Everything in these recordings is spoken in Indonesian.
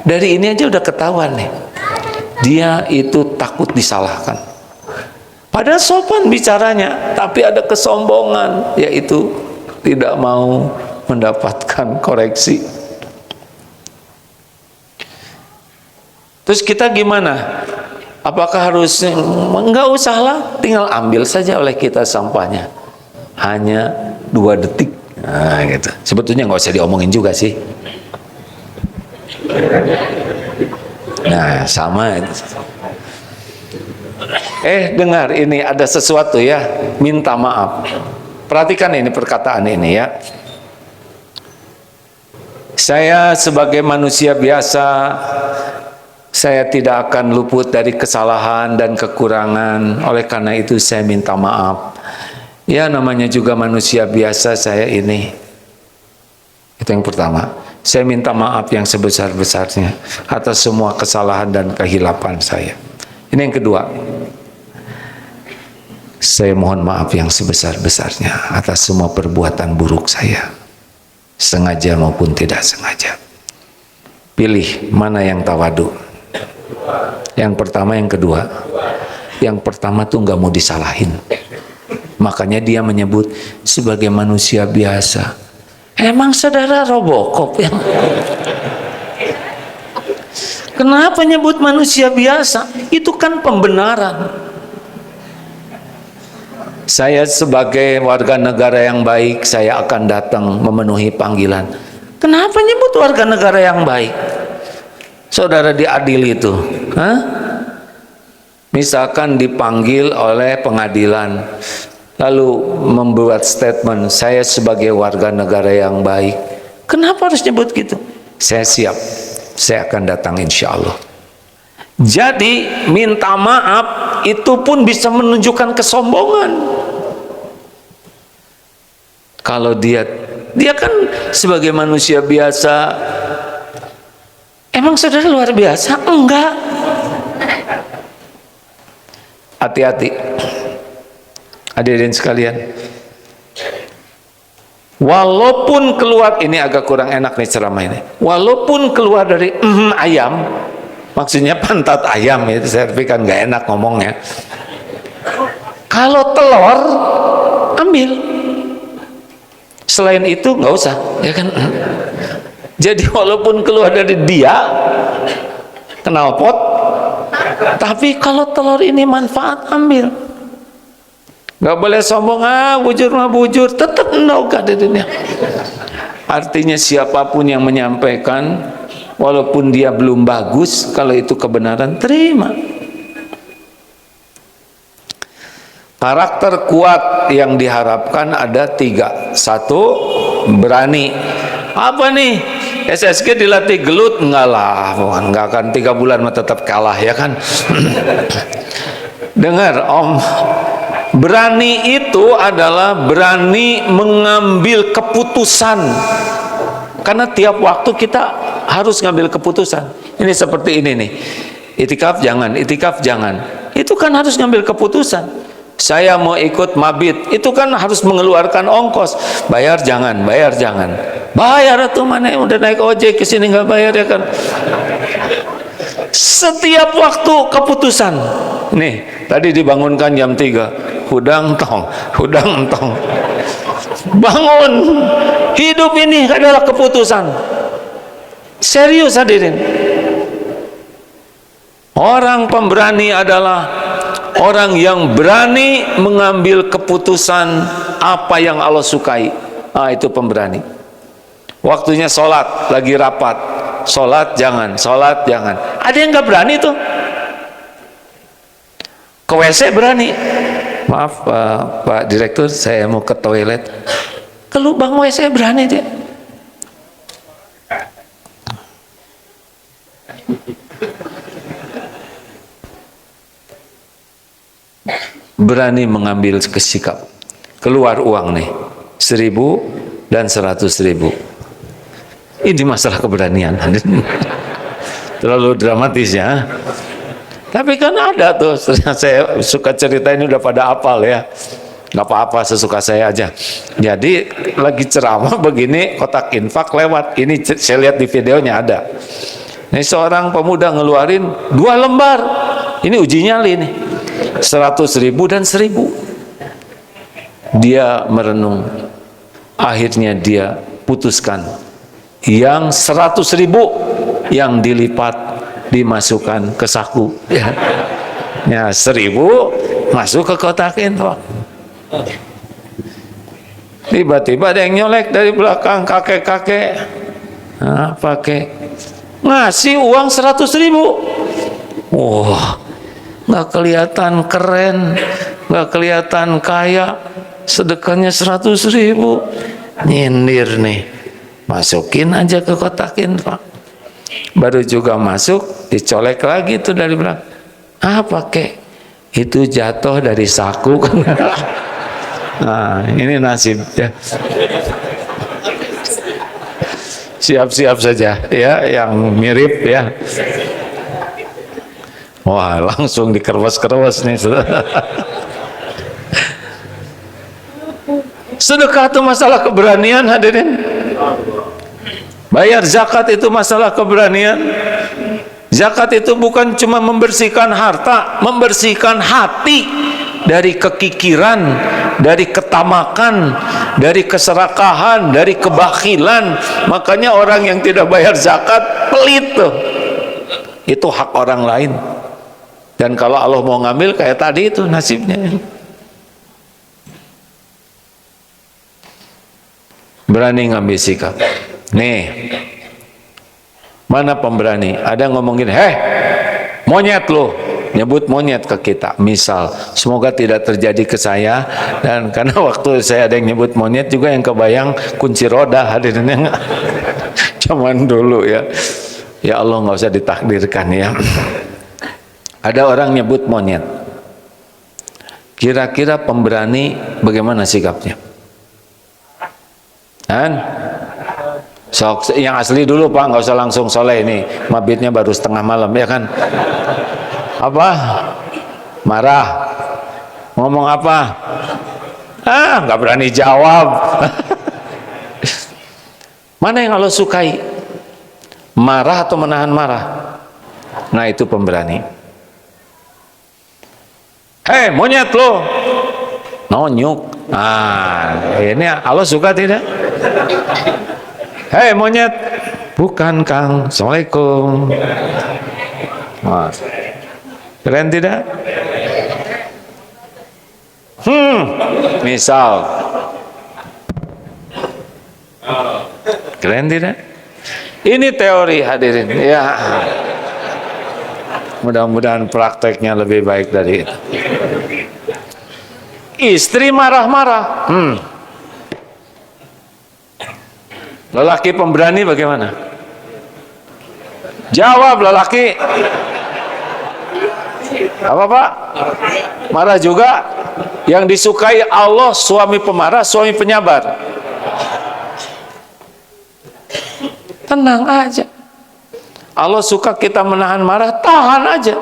Dari ini aja udah ketahuan nih, dia itu takut disalahkan. Padahal sopan bicaranya, tapi ada kesombongan, yaitu tidak mau mendapatkan koreksi. Terus kita gimana? Apakah harus enggak usahlah, tinggal ambil saja oleh kita sampahnya. Hanya 2 detik. Nah, gitu. Sebetulnya nggak usah diomongin juga sih. Nah, sama. Dengar ini, ada sesuatu ya, minta maaf. Perhatikan ini perkataan ini ya. Saya sebagai manusia biasa, saya tidak akan luput dari kesalahan dan kekurangan. Oleh karena itu saya minta maaf. Ya, namanya juga manusia biasa saya ini. Itu yang pertama. Saya minta maaf yang sebesar-besarnya atas semua kesalahan dan kehilapan saya. Ini yang kedua. Saya mohon maaf yang sebesar-besarnya atas semua perbuatan buruk saya, sengaja maupun tidak sengaja. Pilih mana yang tawadu. Yang pertama, yang kedua. Yang pertama tuh nggak mau disalahin. Makanya dia menyebut sebagai manusia biasa. Emang saudara Robocop yang kenapa nyebut manusia biasa? Itu kan pembenaran. Saya sebagai warga negara yang baik, saya akan datang memenuhi panggilan. Kenapa nyebut warga negara yang baik? Saudara diadili itu, misalkan dipanggil oleh pengadilan, lalu membuat statement, saya sebagai warga negara yang baik. Kenapa harus nyebut gitu? Saya siap, saya akan datang insya Allah. Jadi minta maaf itu pun bisa menunjukkan kesombongan. Kalau dia kan sebagai manusia biasa. Emang saudara luar biasa? Enggak. Hati-hati. Hadirin sekalian. Walaupun keluar, ini agak kurang enak nih ceramah ini. Walaupun keluar dari ayam, maksudnya pantat ayam, itu saya pikir kan nggak enak ngomongnya. Kalau telur, ambil. Selain itu nggak usah, ya kan? Jadi walaupun keluar dari dia knalpot, tapi kalau telur ini manfaat, ambil. Nggak boleh sombong, bujur mah bujur, tetap noga di dunia. Artinya siapapun yang menyampaikan, walaupun dia belum bagus, kalau itu kebenaran, terima. Karakter kuat yang diharapkan ada 3. 1, berani. Apa nih? SSG dilatih gelut? Enggak lah, enggak akan 3 bulan mah tetap kalah, ya kan? Dengar Om, berani itu adalah berani mengambil keputusan. Karena tiap waktu kita harus ngambil keputusan. Ini seperti ini nih, itikaf jangan, itikaf jangan. Itu kan harus ngambil keputusan. Saya mau ikut mabit, itu kan harus mengeluarkan ongkos. Bayar jangan, bayar jangan. Bayar tuh, mana yang udah naik ojek ke sini nggak bayar, ya kan? Setiap waktu keputusan. Nih, tadi dibangunkan jam 3. Hudang tong, hudang tong. Bangun. Hidup ini adalah keputusan. Serius hadirin. Orang pemberani adalah orang yang berani mengambil keputusan apa yang Allah sukai. Itu pemberani. Waktunya sholat, lagi rapat, sholat jangan, sholat jangan. Ada yang nggak berani tuh. Ke WC berani. Maaf Pak Direktur, saya mau ke toilet. Ke lubang WC berani dia. Berani mengambil kesikap. Keluar uang nih, 1.000 dan 100.000. Ini masalah keberanian. Terlalu dramatis ya. Tapi kan ada tuh, saya suka cerita ini udah pada hafal ya. Nggak apa-apa, sesuka saya aja. Jadi lagi ceramah begini, kotak infak lewat. Ini saya lihat di videonya ada. Ini seorang pemuda ngeluarin 2 lembar. Ini uji nyali nih. 100.000 dan 1.000. Dia merenung. Akhirnya dia putuskan yang 100.000 yang dilipat dimasukkan ke saku. Ya, 1.000 masuk ke kotak infak. Tiba-tiba ada yang nyolek dari belakang, kakek-kakek. Nah, pakai ngasih uang 100.000. Wah, nggak kelihatan keren, nggak kelihatan kaya, sedekahnya 100.000. Nyindir nih, masukin aja ke kotak infak. Baru juga masuk, dicolek lagi tuh dari belakang. Apa kek? Itu jatuh dari saku. Nah, ini nasib ya. Siap-siap saja ya, yang mirip ya. Wah, langsung dikerwas-kerwas nih. Sedekah itu masalah keberanian, hadirin. Bayar zakat itu masalah keberanian. Zakat itu bukan cuma membersihkan harta, membersihkan hati dari kekikiran, dari ketamakan, dari keserakahan, dari kebakhilan. Makanya orang yang tidak bayar zakat pelit tuh. Itu hak orang lain. Dan kalau Allah mau ngambil kayak tadi itu nasibnya. Berani ngambil sikap. Nih, mana pemberani? Ada yang ngomongin, monyet lo, nyebut monyet ke kita. Misal, semoga tidak terjadi ke saya. Dan karena waktu saya ada yang nyebut monyet juga yang kebayang kunci roda, hadirnya nggak? Cuman dulu ya. Ya Allah, nggak usah ditakdirkan ya. Ada orang nyebut monyet. Kira-kira pemberani bagaimana sikapnya? Kan? Sok, yang asli dulu Pak, nggak usah langsung soleh ini. Mabitnya baru setengah malam ya kan? Apa? Marah? Ngomong apa? Nggak berani jawab. Mana yang Allah sukai? Marah atau menahan marah? Nah, itu pemberani. Monyet lo, nonyuk. Ini Allah suka tidak? Monyet, bukan Kang, Assalamualaikum. Keren tidak? Misal, keren tidak? Ini teori, hadirin. Ya, mudah-mudahan prakteknya lebih baik dari itu. Istri marah-marah. Lelaki pemberani bagaimana? Jawab lelaki. Apa Pak? Marah juga. Yang disukai Allah, suami pemarah, suami penyabar. Tenang aja. Allah suka kita menahan marah, tahan aja.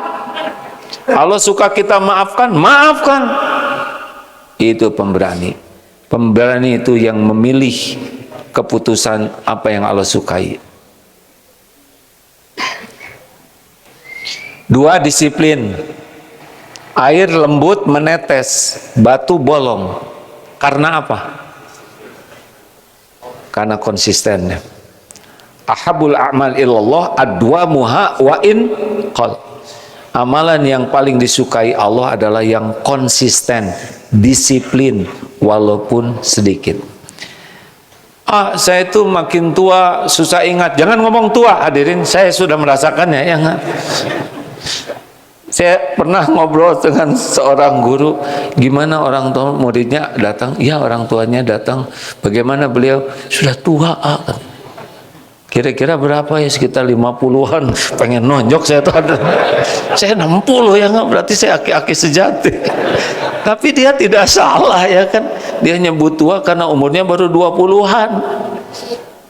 Allah suka kita maafkan, maafkan. Itu pemberani. Pemberani itu yang memilih keputusan apa yang Allah sukai. 2, disiplin. Air lembut menetes, batu bolong. Karena apa? Karena konsistennya. Ahabul a'mal ilallah adwamuha wa in qal. Amalan yang paling disukai Allah adalah yang konsisten, disiplin walaupun sedikit. Saya itu makin tua susah ingat. Jangan ngomong tua, hadirin, saya sudah merasakannya ya enggak? Saya pernah ngobrol dengan seorang guru, gimana orang tua muridnya datang? Ya, orang tuanya datang. Bagaimana beliau? Sudah tua, Kira-kira berapa ya? Sekitar 50-an. Pengen nonjok saya tuh ada. Saya 60 ya enggak? Berarti saya aki-aki sejati. Tapi dia tidak salah ya kan? Dia nyebut tua karena umurnya baru 20-an.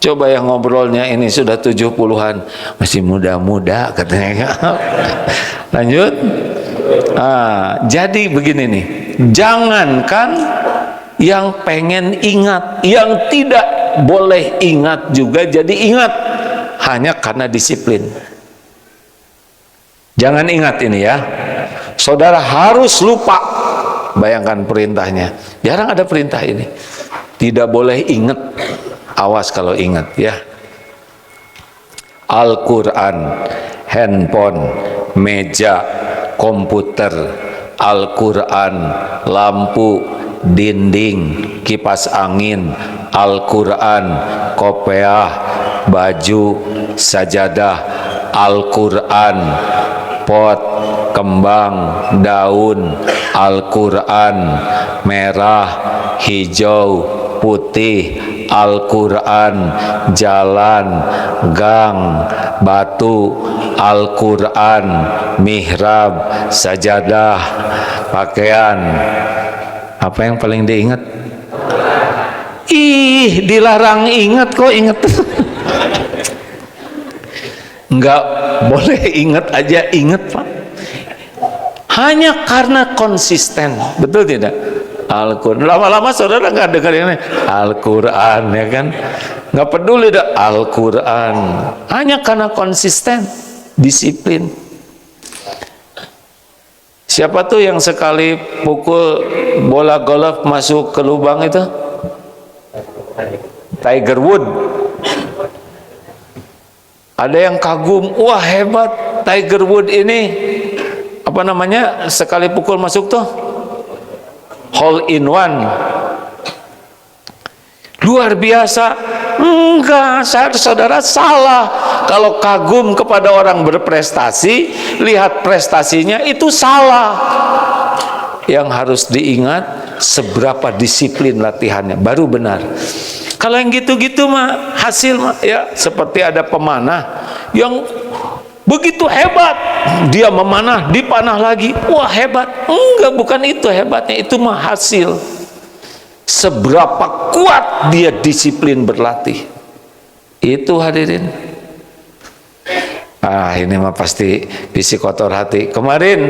Coba yang ngobrolnya ini sudah 70-an. Masih muda-muda katanya. Lanjut. Jadi begini nih. Jangankan yang pengen ingat, yang tidak boleh ingat juga jadi ingat, hanya karena disiplin. Jangan ingat ini ya. Saudara harus lupa. Bayangkan perintahnya. Jarang ada perintah ini. Tidak boleh ingat. Awas kalau ingat ya. Al-Quran, handphone, meja, komputer, Al-Quran, lampu, dinding, kipas angin, Al-Quran, kopiah, baju, sajadah, Al-Quran, pot, kembang, daun, Al-Quran, merah, hijau, putih, Al-Quran, jalan, gang, batu, Al-Quran, mihrab, sajadah, pakaian. Apa yang paling diingat? Ih, dilarang ingat kok ingat. Enggak boleh ingat aja ingat, Pak. Hanya karena konsisten, betul tidak? Al-Quran. Lama-lama saudara nggak dengar ini Al-Quran ya kan? Nggak peduli dah Al-Quran. Hanya karena konsisten, disiplin. Siapa tuh yang sekali pukul bola golf masuk ke lubang itu? Tiger Woods. Ada yang kagum, wah hebat Tiger Woods ini. Apa namanya? Sekali pukul masuk tuh hole in one. Luar biasa. Enggak, saudara salah. Kalau kagum kepada orang berprestasi, lihat prestasinya, itu salah. Yang harus diingat seberapa disiplin latihannya, baru benar. Kalau yang gitu-gitu mah hasil mah ya seperti ada pemanah yang begitu hebat, dia memanah, dipanah lagi, wah hebat. Enggak, bukan itu hebatnya, itu mah hasil. Seberapa kuat dia disiplin berlatih. Itu hadirin. Ah, ini mah pasti bisi kotor hati. Kemarin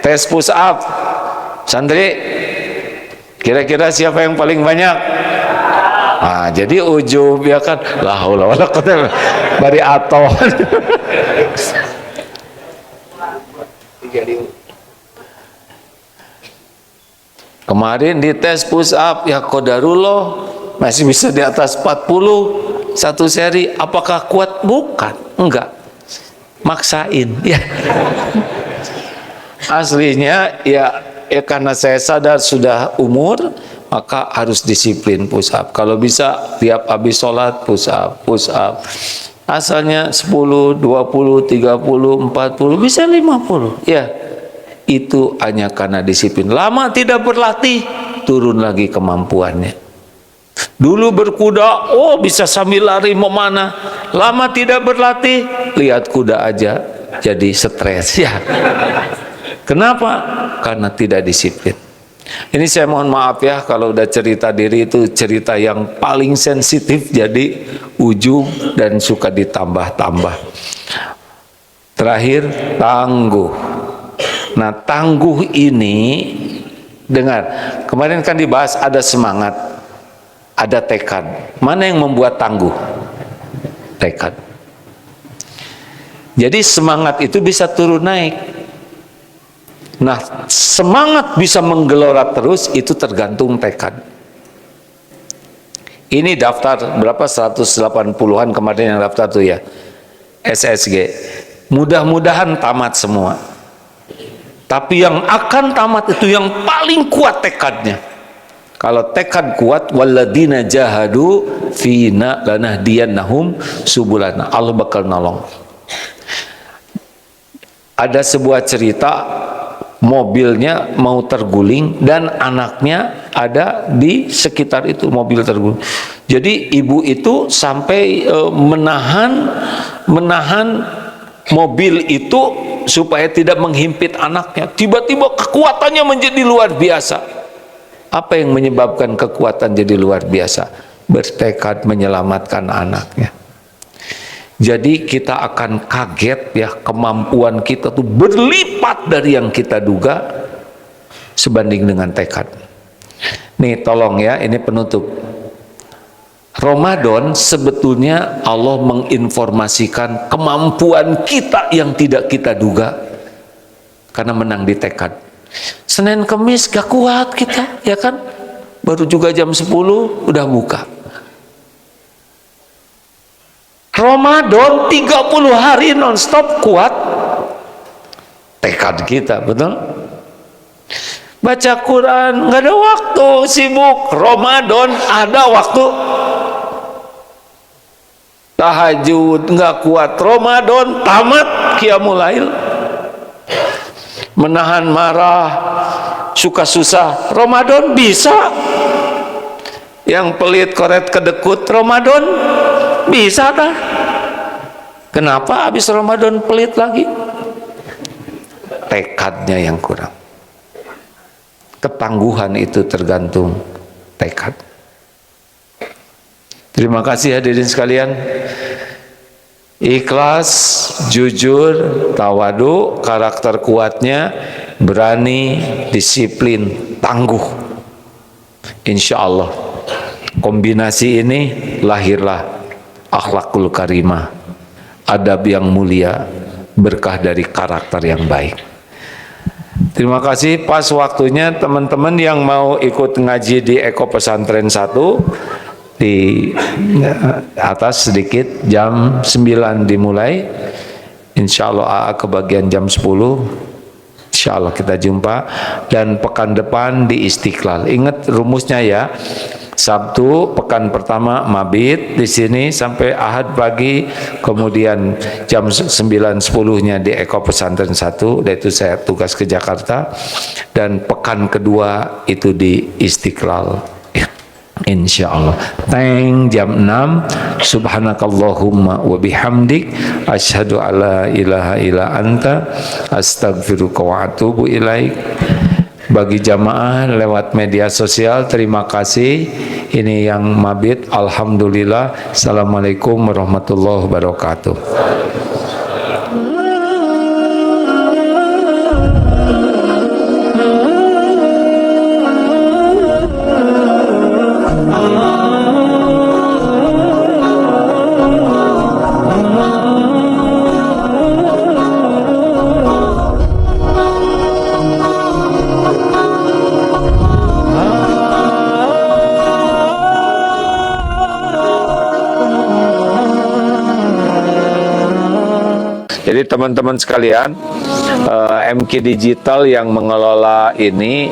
tes push up, santri, kira-kira siapa yang paling banyak? Ah, jadi ujub ya kan, la haula wala quwata bari ato. Kemarin di tes push up ya qadarullah masih bisa di atas 40 satu seri. Apakah kuat? Bukan, enggak. Maksain ya. Aslinya ya karena saya sadar sudah umur, maka harus disiplin push up. Kalau bisa tiap habis sholat push up, push up. Asalnya 10, 20, 30, 40, bisa 50 ya. Itu hanya karena disiplin. Lama tidak berlatih, turun lagi kemampuannya. Dulu berkuda, oh bisa sambil lari memanah. Lama tidak berlatih, lihat kuda aja jadi stres ya. Kenapa? Karena tidak disiplin. Ini saya mohon maaf ya kalau udah cerita diri itu cerita yang paling sensitif, jadi ujung dan suka ditambah-tambah. Terakhir, tangguh. Nah, tangguh ini, dengar, kemarin kan dibahas ada semangat, ada tekad. Mana yang membuat tangguh? Tekad. Jadi semangat itu bisa turun naik. Nah, semangat bisa menggelora terus, itu tergantung tekad. Ini daftar berapa? 180-an kemarin yang daftar tuh ya, SSG. Mudah-mudahan tamat semua. Tapi yang akan tamat itu yang paling kuat tekadnya. Kalau tekad kuat, walladzina jahadu fina lanahdiyannahum subulana. Allah bakal nolong. Ada sebuah cerita, mobilnya mau terguling dan anaknya ada di sekitar itu, mobil terguling. Jadi ibu itu sampai menahan mobil itu supaya tidak menghimpit anaknya. Tiba-tiba kekuatannya menjadi luar biasa. Apa yang menyebabkan kekuatan jadi luar biasa? Bertekad menyelamatkan anaknya. Jadi kita akan kaget ya, kemampuan kita tuh berlipat dari yang kita duga sebanding dengan tekad. Nih tolong ya, ini penutup. Ramadan sebetulnya Allah menginformasikan kemampuan kita yang tidak kita duga, karena menang di tekad. Senin Kemis gak kuat kita, ya kan? Baru juga jam 10 udah buka. Ramadan 30 hari nonstop kuat, tekad kita, betul? Baca Quran nggak ada waktu, sibuk. Ramadan ada waktu. Tahajud nggak kuat, Ramadan tamat qiyamul lail. Menahan marah, suka susah, Ramadan bisa. Yang pelit koret kedekut, Ramadan bisa dah. Kenapa habis Ramadan pelit lagi? Tekadnya yang kurang. Ketangguhan itu tergantung tekad. Terima kasih hadirin sekalian. Ikhlas, jujur, tawadu, karakter kuatnya, berani, disiplin, tangguh. Insya Allah kombinasi ini lahirlah akhlakul karimah, adab yang mulia, berkah dari karakter yang baik. Terima kasih. Pas waktunya teman-teman yang mau ikut ngaji di Eko Pesantren 1 di atas sedikit, jam 9 dimulai. Insya Allah AA kebagian jam 10. Insya Allah kita jumpa. Dan pekan depan di Istiqlal. Ingat rumusnya ya. Sabtu pekan pertama mabit di sini sampai Ahad pagi, kemudian jam 9.10-nya di Eko Pesantren 1, yaitu saya tugas ke Jakarta, dan pekan kedua itu di Istiqlal. Insya Allah. Teng jam 6. Subhanakallahumma wa bihamdik asyhadu alla ilaha illa anta astaghfiruka wa atubu ilaik. Bagi jamaah lewat media sosial, terima kasih. Ini yang mabit, alhamdulillah. Assalamualaikum warahmatullahi wabarakatuh. Jadi teman-teman sekalian, MK Digital yang mengelola ini